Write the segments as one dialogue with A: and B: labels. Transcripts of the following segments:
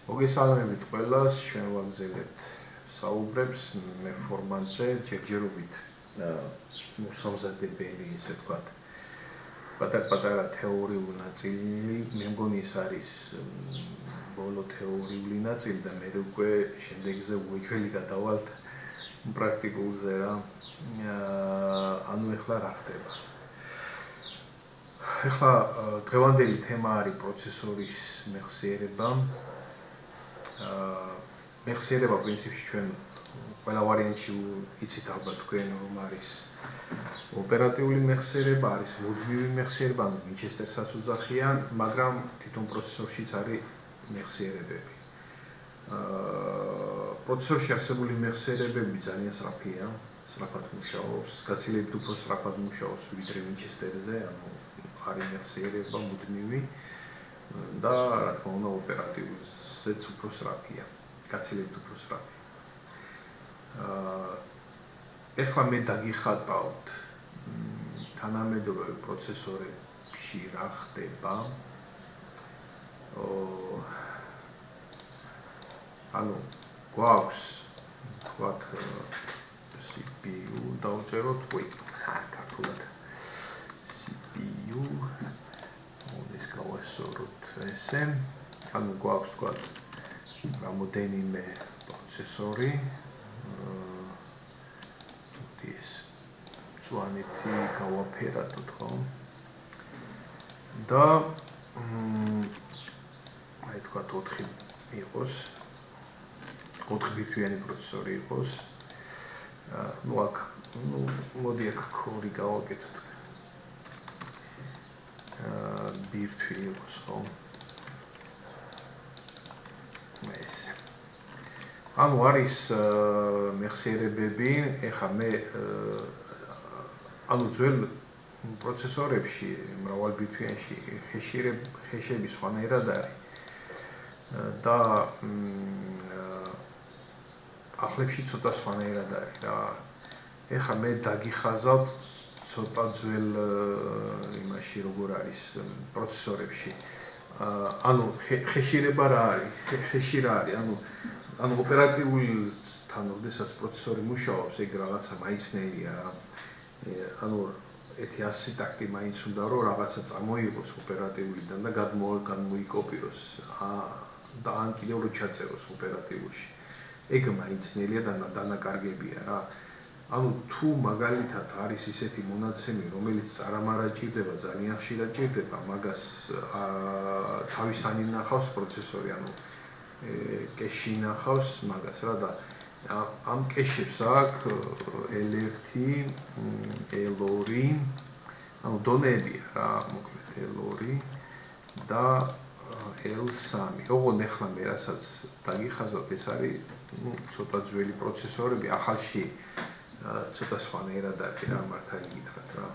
A: მოგესალმებით ყველას, ჩვენ ვაგზელებთ საუბრებს მე ფორმატზე, ჯერჯერობით მოსამზადებელი, ესე ვთქვათ. პატარ-პატარა თეორიული ნაწილი, მე მგონი ეს არის ბოლო თეორიული ნაწილი და მე უკვე შემდეგზე უეჭველი გადავალთ პრაქტიკულზე რა. ანუ ეხლა რა ხდება? ეხლა დღევანდელი თემა არის პროცესორის მეხსიერება. მეხსიერება პრინციპში ჩვენ ყველა ვარიანტში იცით ალბათ თქვენ რომ არის ოპერატიული მეხსიერება, არის მუდმივი მეხსიერება, ანუ ვინჩესტერსაც უძახიან, მაგრამ თვითონ პროცესორშიც არის მეხსიერებები. პროცესორში არსებული მეხსიერებები ძალიან სწრაფია, სწრაფად მუშაობს, გაცილებით უფრო სწრაფად მუშაობს ვიდრე ვინჩესტერზე, ანუ არის მეხსიერება მუდმივი და რა თქმა უნდა ოპერატიულზეც უფრო სწრაფია, გაცილებით უფრო სწრაფი. ეხლა მე დაგიხატავთ თანამედროვე პროცესორებში რა ხდება. ანუ გვაქვს თქვათ CPU დავწეროთ, ქართულად CPU ის გავასწოროთ ესე. ანუ გვაქვს თქვათ რამოდენიმე პროცესორი. ეს წვანეთი გავაფერადოთ ხო? და აი თქვათ 4 იყოს. 4 ბირთვიანი პროცესორი იყოს. მოდი აქ ქორი გავაკეთოთ. ბირთვი იყოს ხო? ესე. ანუ არის მეხსიერებები, ეხლა მე ანუ ძველ პროცესორებში, მრავალბირთვიანში ხეშები სხვანაირად არის. და ახლებში ცოტა სხვანაირად არის რა. ეხლა მე დაგიხაზავთ ცოტა ძველ იმაში როგორ არის პროცესორებში. ანუ ხეშირება რა არის? ხეში რა არის? ანუ ოპერატიულთან როდესაც პროცესორი მუშაობს, ეგ რაღაცა მაიცნეულია რა. ანუ 100 ტაქტი მაინც უნდა რომ რაღაცა წამოიღოს ოპერატიულიდან და გადმოიკოპიროს და ან კიდევ რო ჩაწეროს ოპერატიულში. ეგ მაიცნეულია და დანაკარგებია რა. ანუ თუ მაგალითად არის ისეთი მონაცემი, რომელიც წარამარა ჭირდება, ძალიან ხშირად ჭირდება, მაგას თავის ანინახავს პროცესორი, ანუ კეში ინახავს მაგას რა და ამ კეშებს აქვს L1, L2, ანუ დონეებია რა, მოკლედ L2 და L3. ოღონდ ეხლა მე რასაც დაგიხაზავთ, ეს არის ცოტა ძველი პროცესორები, ახალში ცოტა სხვანაირად არის რა, მართალი გითხრათ რა.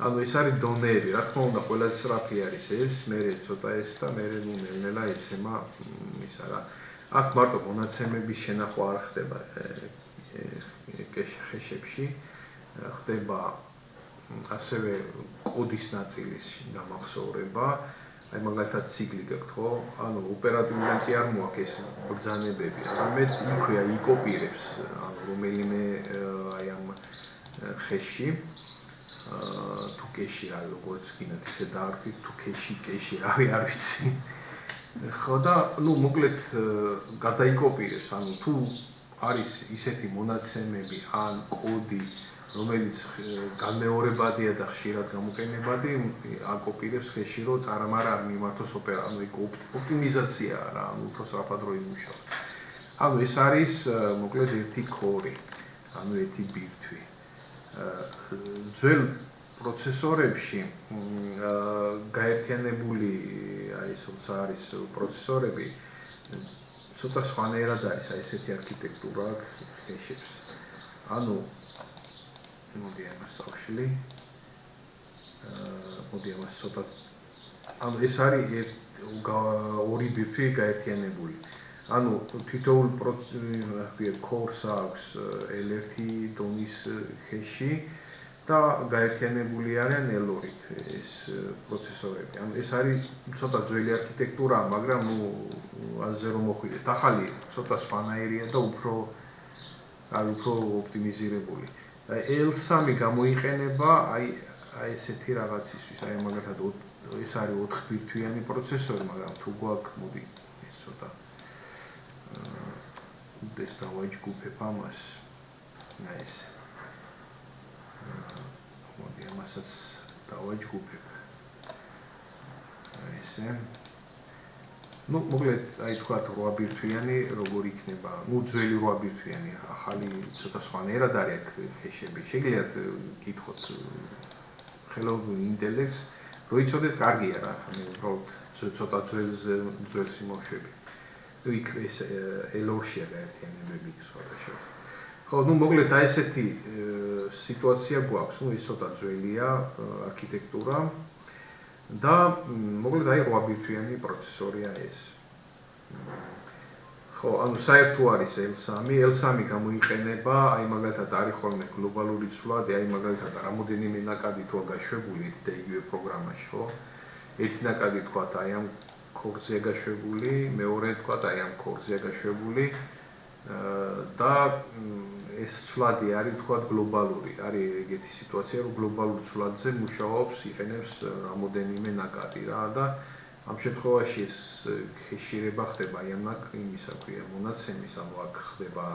A: ანუ ეს არის დონეები, რა თქმა უნდა, ყველაზე სწრაფი არის ეს, მერე ცოტა ეს და მერე ნელა ეცემა ისა რა. აქ მარტო მონაცემების შენახვა არ ხდება ხეშებში, ხდება ასევე კოდის ნაწილის დამახსოვრება. აი მაგალითად ციკლი გაქვთ ხო? ანუ ოპერატიულიდან კი არ მოაქვს ეს ბრძანებები, არამედ იქვეა იკოპირებს, ანუ რომელიმე აი ამ ხეში თუ კეში რა როგორც გინდათ ისე დაარქვით, თუ კეში რავი არ ვიცი. ხო და მოკლედ გადაიკოპირეს, ანუ თუ არის ისეთი მონაცემები ან კოდი, რომელიც განმეორებადია და ხშირად გამოყენებადი, აკოპირებს ხეში, რომ წარამარა არ მიმართოს ოპერატიულს, ოპტიმიზაციაა რა, ანუ უფრო სწრაფად რო იმუშაოს. ანუ ეს არის მოკლედ ერთი ქორი, ანუ ერთი ბირთვი. ძველ პროცესორებში გაერთიანებული არის როცა არის პროცესორები, ცოტა სხვანაირად არის აი ესეთი არქიტექტურა ხეშებს. ანუ მოდი ამას ავშლი. მოდი ამას ცოტა. ანუ ეს არის ორი ბირთვი გაერთიანებული. ანუ თითოეულ კორს აქვს L1 დონის ხეში და გაერთიანებული არიან ელორით ეს პროცესორები. ანუ ეს არის ცოტა ძველი არქიტექტურა, მაგრამ აზე რომ მოხვიდეთ, ახალი ცოტა სხვანაირია და უფრო ოპტიმიზირებული. L3 გამოიყენება აი ესეთი რაღაცისთვის, აი მაგალითად ეს არის 4 ბირთვიანი პროცესორი, მაგრამ თუ გვაქვს, მოდი ეს ცოტა უდეს დავაჯგუფებ ამას. აი ეს. მოდი ამასაც დავაჯგუფებ. აი ესე. Ну, მოკლედ, აი თქვა 8 ბირთვიანი როგორ იქნება? Ну, ძველი 8 ბირთვიანი, ახალი ცოტა სხვანაირად არის აქ ხეშები. შეგიძლიათ გითხოთ ხელოვნურ ინტელექტს, რო იცოდეთ, კარგია რა, ანუ უბრალოდ ცოტა ძველს იმოშვები. ну, იქ ეს ელორშია გაერთიანებები სხვადასხვა. ხო, ну, მოკლედ აი ესეთი სიტუაცია გვაქვს, ну, ის ცოტა ძველია არქიტექტურა. და მოკლედ აი 8 ბირთვიანი პროცესორია ეს. ხო, ანუ საერთო არის L3 გამოიყენება, აი მაგალითად არის ხოლმე გლობალური ცვლადი, აი მაგალითად რამოდენიმე ნაკადი თვა გაშვებული და იგივე პროგრამაში, ხო? ერთი ნაკადი თქვა აი ამ კორზეა გაშვებული, მეორე თქვა აი ამ კორზეა გაშვებული და ეს ცვლადი არის თქვა გლობალური, არის ეგეთი სიტუაცია, რომ გლობალურ ცვლადზე მუშაობს, იყენებს რამოდენიმე ნაკადი რა და ამ შემთხვევაში ეს ხეშირება ხდება აი ამ იმისა ქვია მონაცემის, ანუ აქ ხდება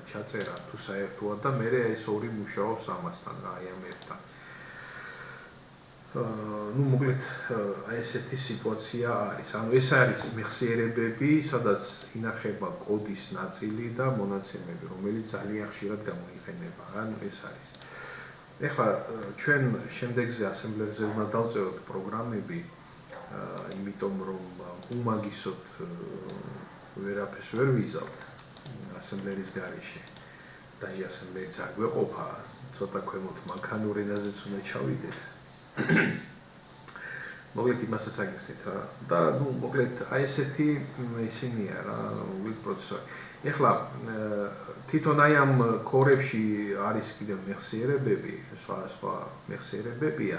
A: ჩაწერა თუ საერთოა და მე ეს ორი მუშაობს ამასთან რა, აი ამ ერთთან. ну, მოკლედ აი ესეთი სიტუაცია არის. ანუ ეს არის მეხსიერებები, სადაც ინახება კოდის ნაწილი და მონაცემები, რომელიც ძალიან ხშირად გამოიყენება. ანუ ეს არის. ეხლა ჩვენ შემდეგზე ასემბლერზე უნდა დავწეროთ პროგრამები, იმიტომ რომ უმაგისოდ ვერაფერს ვერ ვიზავთ ასემბლერის გარეშე. დაჟე ასემბლერიც არ გვეყოფა, ცოტა ქვემოთ მანქანურ ენაზეც უნდა ჩავიდეთ. მოკლედ იმასაც აგიხსნით რა და ну მოკლედ აი ესეთი ისინია რა ვიდ პროცესორი. ეხლა თვითონ აი ამ კორებში არის კიდევ მეხსიერებები, სხვა მეხსიერებებია,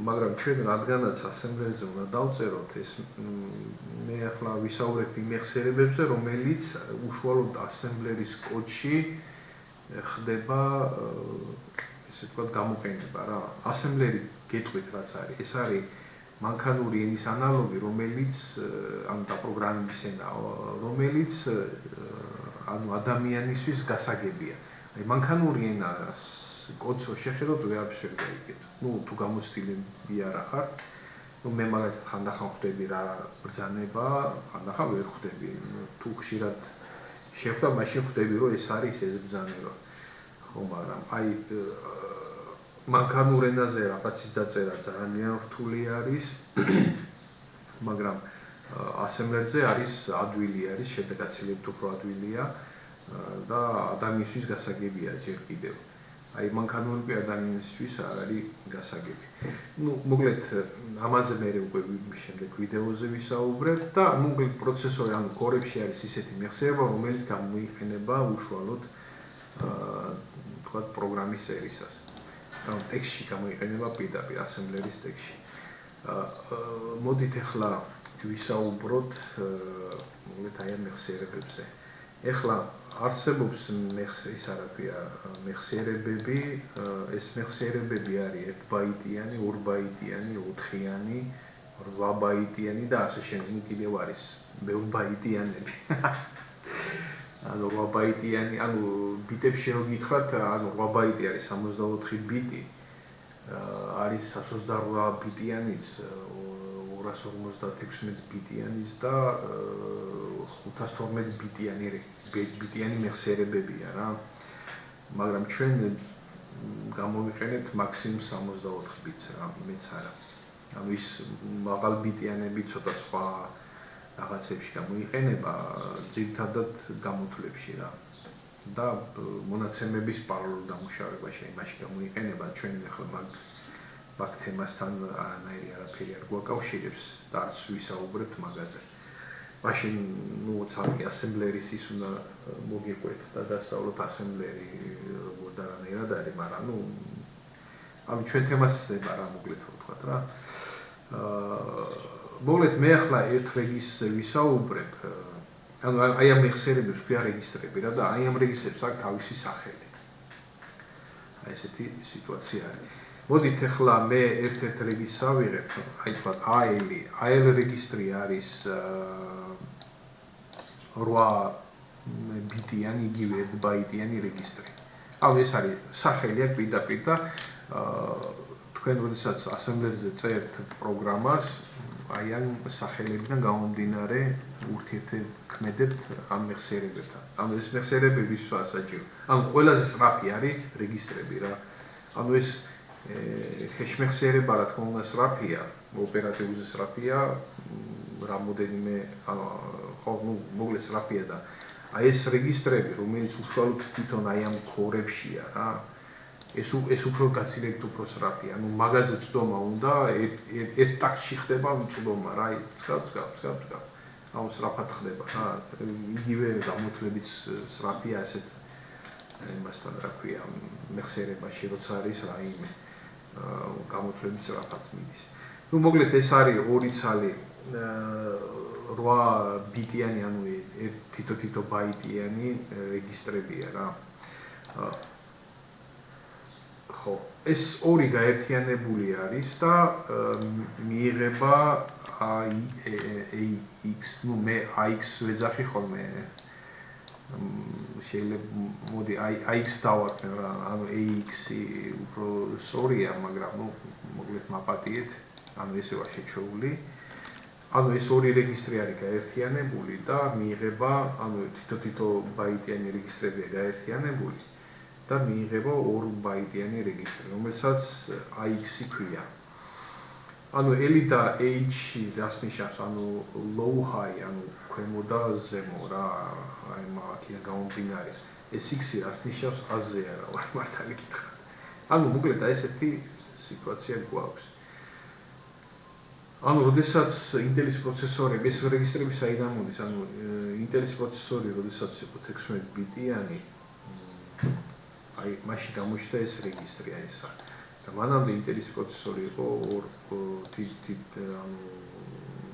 A: მაგრამ ჩვენ რადგანაც ასემბლერზე უნდა დავწეროთ ეს მე ახლა ვისაუბრებ იმ მეხსიერებებზე, რომელიც უშუალოდ ასემბლერის კოდში ხდება ესე ვთქვათ გამოყენება რა. ასემბლერი გეტყვით რაც არის. ეს არის მანქანური ენის ანალოგი, რომელიც ანუ დაპროგრამების ენა, რომელიც ანუ ადამიანისთვის გასაგებია. აი მანქანური ენას კოდს შეხედოთ ვერაფერს ვერ გაიგეთ. ну, თუ გამოცდილები არა ხართ, ну მე მაგალითად ხანდახან ხვდები რა ბრძანება, ხანდახან ვერ ხვდები. თუ ხშირად შეხვდა, მაშინ ხვდები რომ ეს არის ეს ბრძანება. ხო, მაგრამ აი მანქანურ ენაზე რაღაცის დაწერა ძალიან რთული არის, მაგრამ ასემბლერზე არის ადვილი არის, შედაგაცილებთ უფრო ადვილია და ადამიანისთვის გასაგებია ჯერ კიდევ. აი მანქანური ადამიანისთვის არ არის გასაგები. ну, მოკლედ ამაზე მე უკვე შემდეგ ვიდეოზე ვისაუბრებ და მოკლედ პროცესორი ანუ კორებში არის ისეთი მეხსიერება, რომელიც გამოიყენება უშუალოდ თქვა პროგრამის სერისას. ანუ ტექსტში გამოიყენება პირდაპირ ასემბლერის ტექსტში. მოდით ახლა ვისაუბროთ მოკლედ აი ამ მეხსიერებებზე. ეხლა არსებობს ის რა ქვია მეხსიერებები, ეს მეხსიერებები არის 1 ბაიტიანი, 2 ბაიტიანი, 4-იანი, 8 ბაიტიანი და ასე შემდეგ კიდევ არის მე ბაიტიანები. ანუ 8 ბაიტიანი, ანუ ბიტებში რო გითხრათ, ანუ 8 ბაიტი არის 64 ბიტი. არის 128 ბიტიანიც, 256 ბიტიანიც და 512 ბიტიანი მეხსიერებებია რა. მაგრამ ჩვენ გამოვიყენებთ მაქსიმუმ 64 ბიტს რა, მეც არა. ანუ ის მაღალ ბიტიანები ცოტა სხვა რაღაცებში გამოიყენება, ძირითადად გამოთვლებში რა. და მონაცემების პარალელურ დამუშავებაში იმაში გამოიყენება, ჩვენ ახლა მაგ თემასთან არაფერი არ გვაკავშირებს და არც ვისაუბრებთ მაგაზე. მაშინ ну ცალკე ასემბლერის ის უნდა მოგიყვეთ და დასწავლოთ ასემბლერი როგორ და რანაირად არის, მაგრამ ну ანუ ჩვენ თემას ნება რა მოკლედ ვთქვათ რა. მოკლედ მე ახლა ერთ რეგისტრს ვისაუბრებ. ანუ აი ამ მეხსიერებებს ქვია რეგისტრები რა და აი ამ რეგისტრებს აქვს თავისი სახელი. აი ესეთი სიტუაცია არის. მოდით ახლა მე ერთ-ერთ რეგისტრს ავიღებ, აი თქვათ AL რეგისტრი არის 8 ბიტიანი, იგივე 1 ბაიტიანი რეგისტრი. ანუ ეს არის სახელი აქვს პირდაპირ და თქვენ როდესაც ასემბლერზე წერთ პროგრამას, აი ამ სახელებიდან გამომდინარე ურთიერთქმედებთ ამ მეხსიერებებთან. ანუ ეს მეხსიერებები ვისვაა საჭირო. ანუ ყველაზე სწრაფი არის რეგისტრები რა. ანუ ეს ჰეშ-მეხსიერება რა თქმა უნდა სწრაფია, ოპერატიულზე სწრაფია, რამოდენიმე ხო მოკლედ სწრაფია და აი ეს რეგისტრები, რომელიც უშუალოდ თვითონ აი ამ ქორებშია რა. ეს უფრო გაცილებით უფრო სწრაფია. ანუ მაგაზე წდომა უნდა ერთ ტაქტში ხდება წდომა რა, წკავ. ანუ სწრაფად ხდება რა. იგივე გამოთვლებით სწრაფია ასეთ იმასთან რა ქვია, მეხსიერებაში როცა არის რაიმე გამოთვლებით სწრაფად მიდის. ნუ მოკლედ ეს არის 2 ცალი 8 ბიტიანი, ანუ თითო ბაიტიანი რეგისტრებია რა. ხო, ეს 2 გაერთიანებული არის და მიიღება AX, ნუ მე AX ვეძახი ხოლმე. შეიძლება მოდი AX დავარქმევ რა, ანუ AX-ი უფრო სწორია, მაგრამ ნუ მოკლედ მაპატიეთ, ანუ ესე ვარ შეჩეული. ანუ ეს 2 რეგისტრი არის გაერთიანებული და მიიღება, ანუ თითო ბაიტიანი რეგისტრებია გაერთიანებული და მიიღება 2 ბაიტიანი რეგისტრი, რომელსაც AX-ი ქვია. ანუ L და H-ი რას ნიშნავს, ანუ low high, ანუ ქვემო და ზემო რა, აი მაგიდან გამომდინარე. ეს X-ი რას ნიშნავს, აზე არა ვარ მართალი გითხრათ. ანუ მოკლედ აი ესეთი სიტუაცია გვაქვს. ანუ როდესაც ინტელის პროცესორები, ეს რეგისტრები საიდან მოდის, ანუ ინტელის პროცესორი როდესაც იყო 16 ბიტიანი, აი მაშინ გამოჩნდა ეს რეგისტრი აი ესა. და მანამდე ინტელის პროცესორი იყო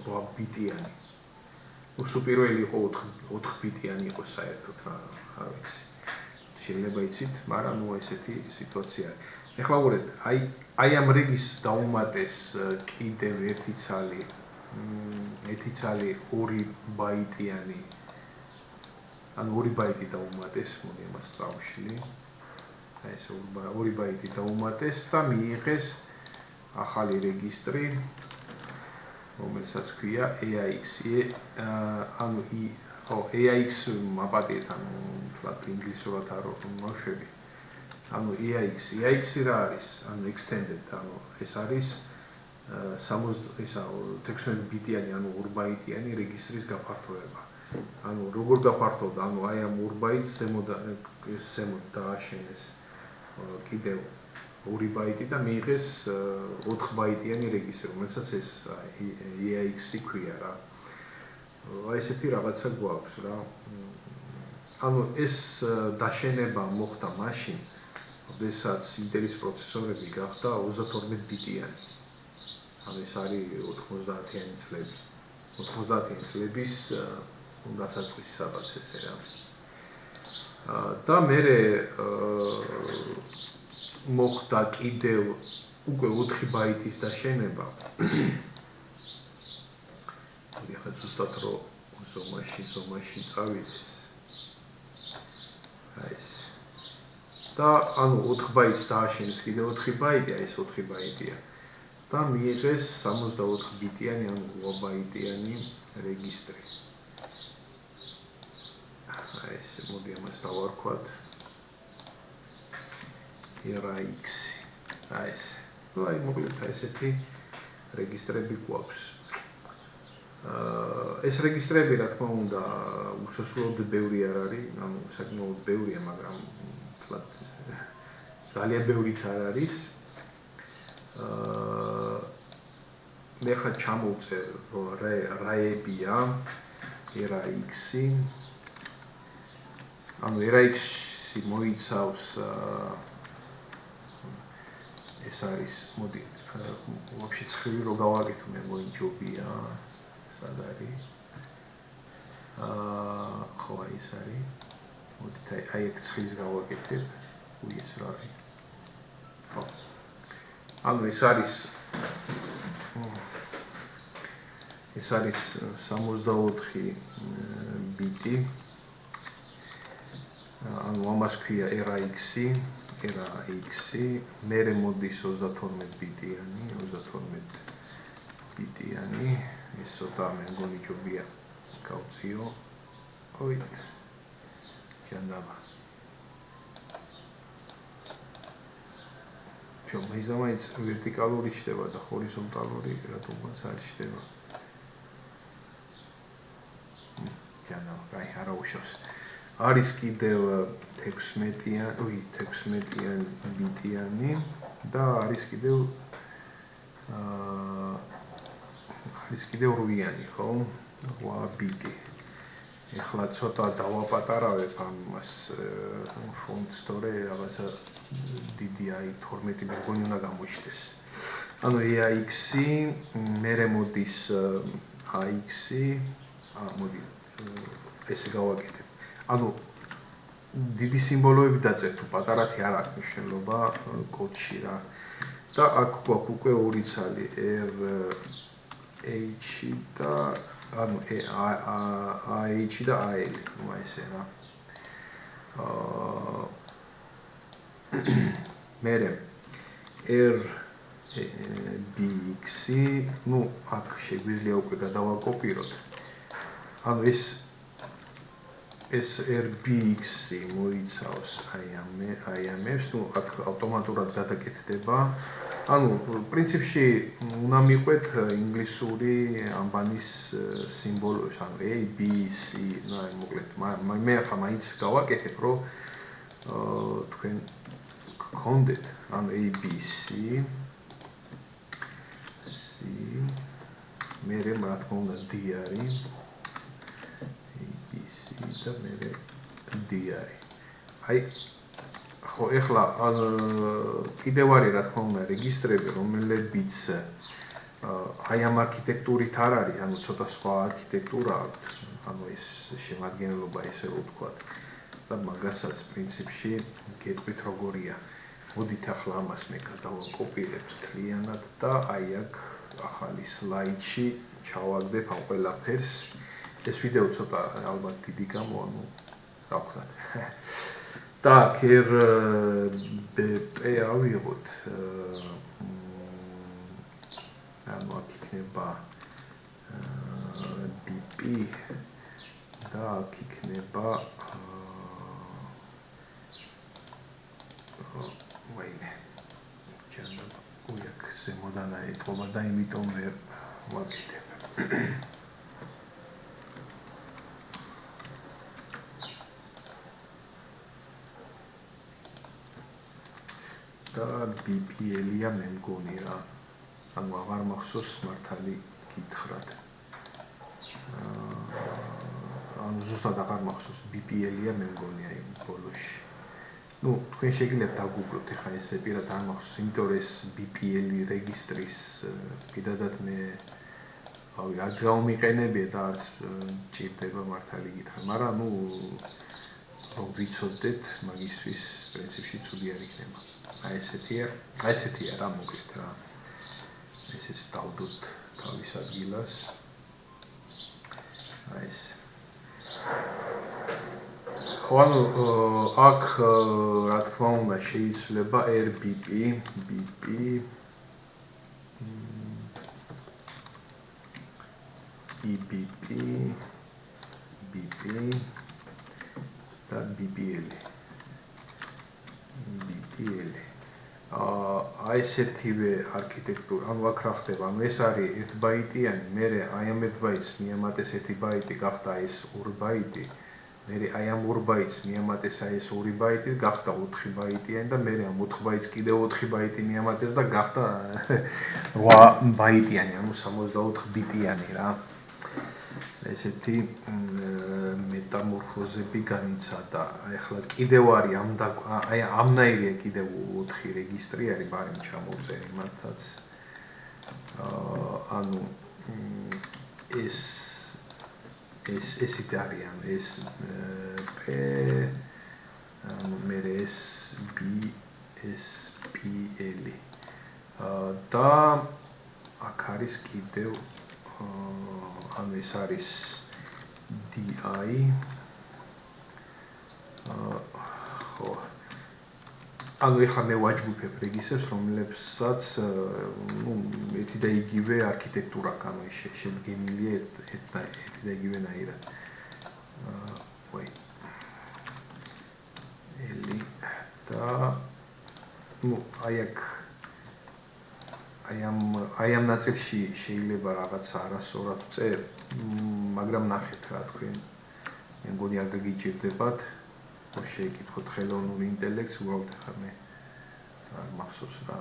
A: 8 ბიტიანი. უპირველი იყო 4 ბიტიანი იყო საერთოდ რა, არ ვიცი. შეიძლება იცით, მაგრამ ნუ ესეთი სიტუაცია არის. ეხლა უყურეთ, აი ამ რეგისტრს დაუმატეს კიდევ ერთი ცალი 2 ბაიტიანი. ანუ 2 ბაიტი დაუმატეს, მოდი ამას წავშლი. აი ეს 2 ბაიტი დაუმატეს და მიიღეს ახალი რეგისტრი, რომელსაც ქვია AIX. ანუ AIX მაპატიეთ, ანუ თქვათ ინგლისურად არ ვმოშვები. ანუ AIX რა არის? ანუ extended, ანუ ეს არის 16 ბიტიანი, ანუ 2 ბაიტიანი რეგისტრის გაფართოება. ანუ როგორ გაფართოვდა? ანუ აი ამ 2 ბაიტს ზემოთ დააშენეს კიდევ 2 ბაიტი და მიიღეს 4 ბაიტიანი რეგისტრი, რომელსაც ეს AIX-ი ქვია რა. აი ესეთი რაღაცა გვაქვს რა. ანუ ეს დაშენება მოხდა მაშინ, როდესაც ინტელის პროცესორები გახდა 32 ბიტიანი. ანუ ეს არის 90-იანი წლები. 90-იანი წლების დასაწყისი სადაც ესე რა. და მერე მოხდა კიდევ უკვე 4 ბაიტის დაშენება. ეხლა ზუსტად რო ზომაში წავიდეს. აი ეს. და ანუ 4 ბაიტს დააშენეს კიდევ 4 ბაიტი, აი ეს 4 ბაიტია. და მიიღეს 64 ბიტიანი, ანუ 8 ბაიტიანი რეგისტრი. აი ეს მოდი ამას დავარქვათ. RX. აი ეს. ნუ აი მოკლედ ესეთი რეგისტრები გვაქვს. ეს რეგისტრები რა თქმა უნდა უსასრულოდ ბევრი არ არის, ანუ საკმაოდ ბევრია, მაგრამ თქვათ ძალიან ბევრიც არ არის. მე ხა ჩამოვწერ რაებია RX-ი. ანუ RX-ი მოიცავს ეს არის მოდი вообще ცხრილი რო გავაკეთო მე მოიჯობია სად არის ხო აი ეს არის მოდით აი ეგ ცხრის გავაკეთებ უი ეს რა არის ხო ანუ ეს არის 64 ბიტი ანუ ამას ქვია RAX-ი მერე მოდის 32 ბიტიანი ეს ცოტა მე მგონი ჯობია გავწიო ой ჯანდაბა მიზამაიც ვერტიკალური ჩდება და ჰორიზონტალური რატომაც არ ჩდება ჯანდაბა აი არა უშავს არის კიდევ 16-იანი ბიტიანი და არის კიდევ 8-იანი, ხო? 8 ბიტი. ეხლა ცოტა დავაპატარავებ ამას ფონტს, თორე რაღაცა დიდი აი 12 მეგონი უნდა გამოჩნდეს. ანუ AX-ი, მერე მოდის AX-ი, მოდი ესე გავაკეთებ. ანუ დიდი სიმბოლოები დაწერ თუ პატარათი არ აქვს მნიშვნელობა კოდში რა. და აქ გვაქვს უკვე ორი ცალი RH და ანუ AH და AL, ну ესე რა. მერე RBX-ი, ну აქ შეგვიძლია უკვე გადავაკოპიროთ. ანუ ეს RBX-ი მოიცავს აი ამებს, ну აქ ავტომატურად გადაკეთდება. ანუ პრინციპში უნდა მიყვეთ ინგლისური ამბანის სიმბოლოებს, ანუ A, B, C, ну აი მოკლედ მე ახლა მაინც გავაკეთებ, რომ თქვენ გქონდეთ, ანუ A, B, C მერე რა თქმა უნდა D არის და მერე D არის. აი ხო ეხლა კიდევ არის რა თქმა უნდა რეგისტრები, რომლებიც აი ამ არქიტექტურით არ არის, ანუ ცოტა სხვა არქიტექტურა აქვს, ანუ ეს შემადგენლობა ესე რომ ვთქვათ. და მაგასაც პრინციპში გეტყვით როგორია. მოდით ახლა ამას მე გადავაკოპირებ მთლიანად და აი აქ ახალი სლაიდში ჩავაგდებ ამ ყველაფერს. ეს ვიდეო ცოტა ალბათ დიდი გამო, ანუ რა ვქნათ. და RBP ავიღოთ. ანუ აქ იქნება BP და აქ იქნება ვაიმე. ჯანდაბა, უიაკ ზემოდან აიტყობა და იმიტომ ვერ ვაკეთებ. და BPL-ია მე მგონი რა. ანუ აღარ მახსოვს მართალი გითხრათ. ანუ ზუსტად აღარ მახსოვს BPL-ია მე მგონი აი ბოლოში. ну თქვენ შეგიძლიათ დაგუგლოთ ეხლა ესე პირად არ მახსოვს, იმიტომ რომ ეს BPL რეგისტრის პირადად მე ავი არც გამომიყენებია და არც ჭირდება მართალი გითხრა, მაგრამ ну რომ ვიცოდეთ მაგისთვის პრინციპში ცუდი არ იქნება. აი ესეთია რა მოკლედ რა. ეს დავდოთ თავის ადგილას. აი ეს. ხო ანუ აქ რა თქმა უნდა შეიძლება RBP, BP, EBP, BP და BPL. აი ესეთივე არქიტექტურა, ანუ აქ რა ხდება, ანუ ეს არის 1 ბაიტიანი, მერე აი ამ 1 ბაიტს მიემატეს 1 ბაიტი, გახდა ეს 2 ბაიტი, მერე აი ამ 2 ბაიტს მიემატეს აი ეს 2 ბაიტი, გახდა 4 ბაიტიანი და მერე ამ 4 ბაიტს კიდევ 4 ბაიტი მიემატეს და გახდა 8 ბაიტიანი, ანუ 64 ბიტიანი რა. ესეთი მეტამორფოზები განიცადა. ახლა კიდევ არის ამნაირია კიდევ 4 რეგისტრი არის ბარემ ჩამოვწერი მათაც. ანუ ესეთ არიან ეს P მე ეს B ეს PL და აქ არის კიდევ ანუ ეს არის DI ხო ანუ ეხლა მე ვაჯგუფებ რეგისტრებს რომლებსაც ერთი და იგივე არქიტექტურა ანუ შედგენილია ერთი და იგივენაირად ვაი ელი და აი ამ ნაწილში შეიძლება რაღაცა არასწორად წერ მაგრამ ნახეთ რა თქვენ მე მგონი არ გაგიჭირდებათ რომ შეეკითხოთ ხელოვნური ინტელექტს უბრალოდ ხა მე არ მახსოვს რა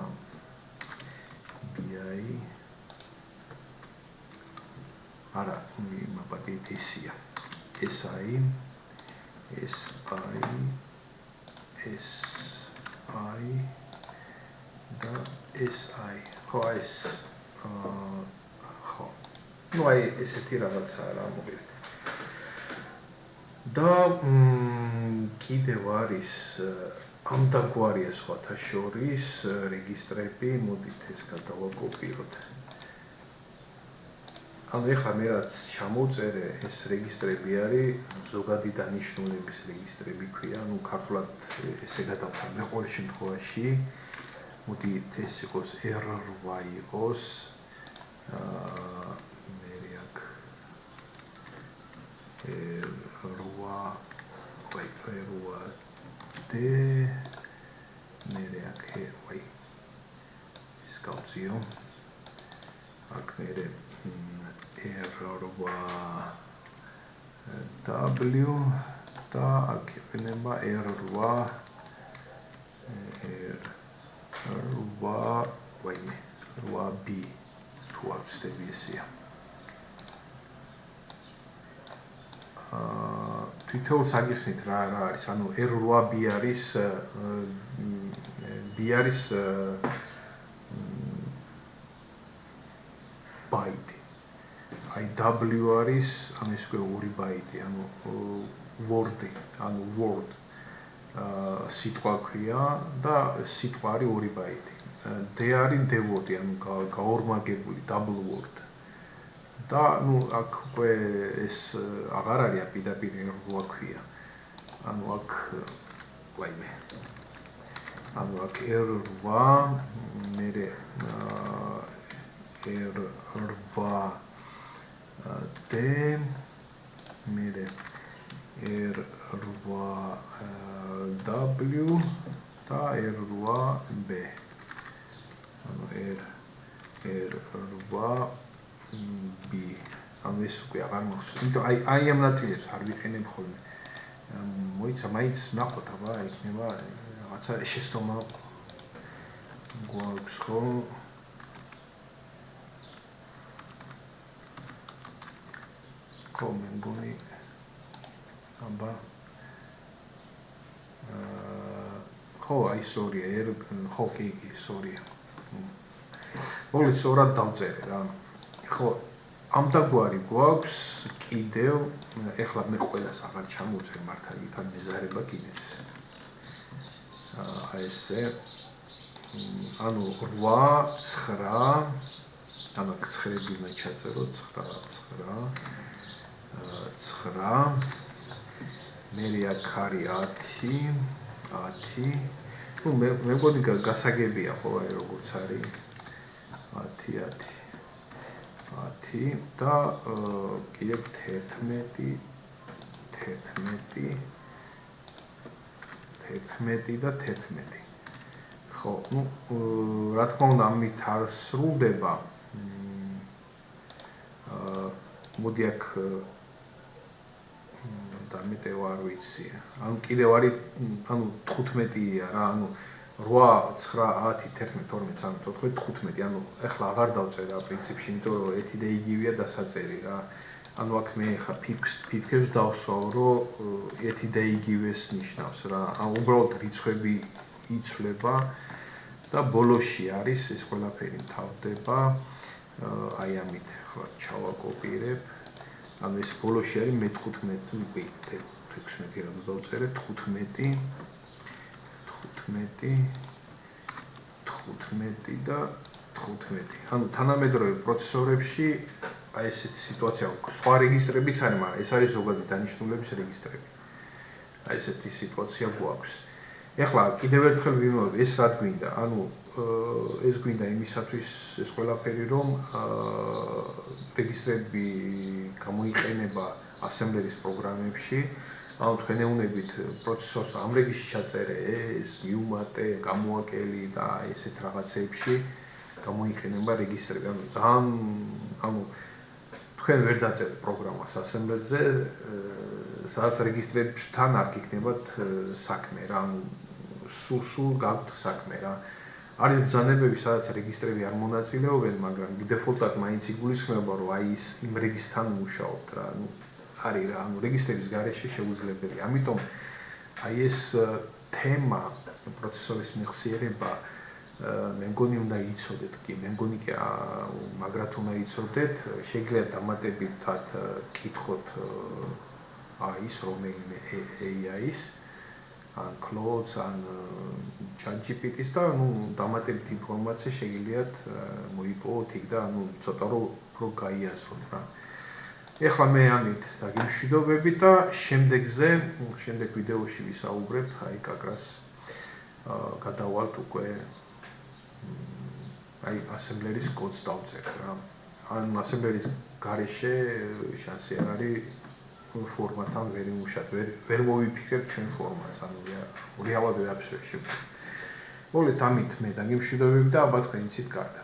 A: BI არა მაპატით ესია SI და SI ხო ეს ხო ну აი ესეთი რაღაცაა რა მოგივით და კიდევ არის ამ დაგვარია სხვათა შორის რეგისტრები მოდით ეს გადავაკოპიროთ ანუ ეხლა მე რაც ჩამოვწერე ეს რეგისტრები არის ზოგადი დანიშნულების რეგისტრები ქვია ანუ ქართულად ესე გადავხარ მე ყოველ შემთხვევაში მოდით ეს იყოს R8 იყოს მე აქ R8D მე აქ ვაი ის გავწიო აქ მე R8W და აქ იქნება R8 8B თუ არ ვცდები ესეა თვითონ საგიხსნით რა არის ანუ R8B არის B არის ბაიტი აი W არის ანუ ის უკვე 2 ბაიტი ანუ word ანუ word სიტყვა ქვია და სიტყვა არის 2 ბაიტი D არის დევოდი ანუ გაორმაგებული double word და ნუ აქ უკვე ეს აღარ არის პირდაპირ R8 ქვია ანუ აქ ვაიმე ანუ აქ R8 მე R8D მე R8W და R8B ანუ R8B ანუ ეს უკვე აღარ მახსოვს იმიტომ აი ამ ნაწილებს არ ვიყენებ ხოლმე მოიცა მაინც ნახოთ აბა იქნება რაღაცა შეცდომა გვაქვს ხო მე მგონი აბა ხო აი სორია ხო კი სორია მოგეთ სწორად დავწერე რა ხო ამ დაგვარი გვაქვს კიდევ ეხლა მე ყველას აღარ ჩამოვწერ მართალით ან მეზარება კიდეც აი ესე ანუ 8 9 ანუ 9-ები მე ჩაწერო 9 მე აქ არის 10 ну მე მგონი გასაგებია ხო აი როგორც არის 10 და კიდევ 11 და 11 ხო ну რა თქმა უნდა ამით არ სრულდება მოდი აქ და მეტევ არ ვიცი ანუ კიდევ არის ანუ 15-ია რა ანუ 8 9 10 11 12 13 15 ანუ ეხლა აღარ დავწერა პრინციპში იმიტომ რომ ერთი და იგივეა დასაწერი რა ანუ აქ მე ხა ფიფკებს დავსვავ, რომ ერთი და იგივეს ნიშნავს რა. ან უბრალოდ რიცხვები იცვლება და ბოლოში არის ეს ყველაფერი მთავრდება. აი ამით ხლა ჩავაკოპირებ. ანუ ეს ბოლოში არის მე-15, 16 რა დავწერე 15 და 15. ანუ თანამედროვე პროცესორებში აი ესეთი სიტუაცია აქვს. სხვა რეგისტრებიც არის, მაგრამ ეს არის ზოგადი დანიშნულების რეგისტრები. აი ესეთი სიტუაცია გვაქვს. ეხლა კიდევ ერთხელ ვიმეორებ, ეს რა გვინდა? ანუ ეს გვინდა იმისათვის ეს ყველაფერი, რომ რეგისტრები გამოიყენება ასემბლერის პროგრამებში. ანუ თქვენ ეუნებით პროცესორს ამ რეგისტრში ჩაწერე ეს, მიუმატე, გამოაკელი და ესეთ რაღაცეებში გამოიყენება რეგისტრები. ანუ ძალიან ანუ თქვენ ვერ დაწერთ პროგრამას ასემბლერზე, სადაც რეგისტრებთან არ გიქნებათ საქმე რა, ანუ სულ გაქვთ საქმე რა. არის ბრძანებები, სადაც რეგისტრები არ მონაწილეობენ, მაგრამ დეფოლტად მაინც იგულისხმება, რომ აი ის იმ რეგისტრთან მუშაობთ რა. ანუ არის რა, ანუ რეგისტრების გარეშე შეუძლებელია. ამიტომ აი ეს თემა პროცესორის მეხსიერება მე მგონი უნდა იცოდეთ კი, მე მგონი კი მაგრად უნდა იცოდეთ, შეგიძლიათ დამატებითად კითხოთ ის რომელიმე AI-ის, ან Claude-ს, ან ChatGPT-ს და ნუ დამატებით ინფორმაცია შეგიძლიათ მოიპოვოთ იქ და ნუ ცოტა რო გაიაზროთ რა. ეხლა მე ამით დაგიმშვიდობები და შემდეგ ვიდეოში ვისაუბრებ აი კაკრას გადავალთ უკვე აი ასემბლერის კოდს დავწერთ რა. ან ასემბლერის გარეშე შანსი არ არის ფორმატთან ვერ იმუშავოთ, ვერ მოვიფიქრებთ ჩვენ ფორმატს, ანუ რეალად ვეაფშე. მოგეთ ამით მე დაგიმშვიდობები და ალბათ თქვენ იცით კარგად.